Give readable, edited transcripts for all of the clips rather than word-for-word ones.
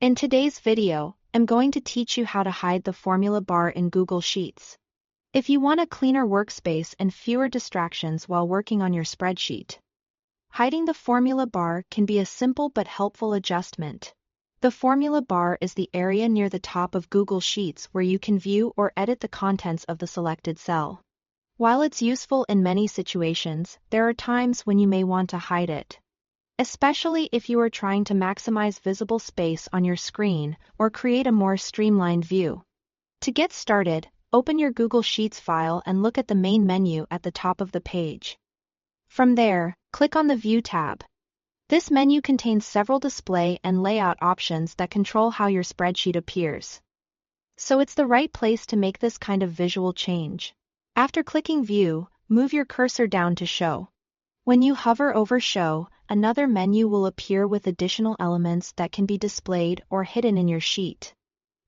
In today's video, I'm going to teach you how to hide the formula bar in Google Sheets. If you want a cleaner workspace and fewer distractions while working on your spreadsheet, hiding the formula bar can be a simple but helpful adjustment. The formula bar is the area near the top of Google Sheets where you can view or edit the contents of the selected cell. While it's useful in many situations, there are times when you may want to hide it, especially if you are trying to maximize visible space on your screen or create a more streamlined view. To get started, open your Google Sheets file and look at the main menu at the top of the page. From there, click on the View tab. This menu contains several display and layout options that control how your spreadsheet appears. So it's the right place to make this kind of visual change. After clicking View, move your cursor down to Show. When you hover over Show, another menu will appear with additional elements that can be displayed or hidden in your sheet.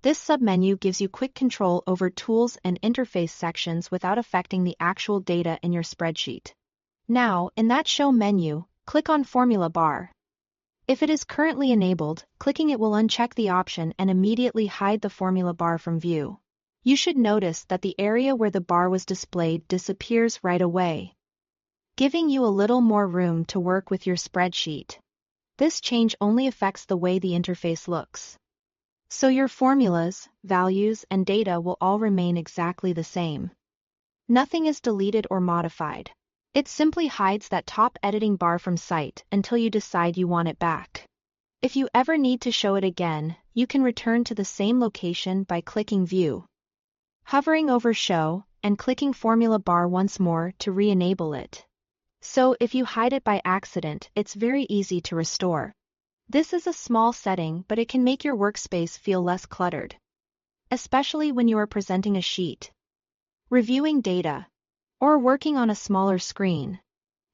This submenu gives you quick control over tools and interface sections without affecting the actual data in your spreadsheet. Now, in that Show menu, click on Formula Bar. If it is currently enabled, clicking it will uncheck the option and immediately hide the formula bar from view. You should notice that the area where the bar was displayed disappears right away, giving you a little more room to work with your spreadsheet. This change only affects the way the interface looks, so your formulas, values, and data will all remain exactly the same. Nothing is deleted or modified. It simply hides that top editing bar from sight until you decide you want it back. If you ever need to show it again, you can return to the same location by clicking View, hovering over Show, and clicking Formula Bar once more to re-enable it. So if you hide it by accident, it's very easy to restore. This is a small setting, but it can make your workspace feel less cluttered, especially when you are presenting a sheet, reviewing data, or working on a smaller screen.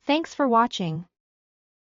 Thanks for watching.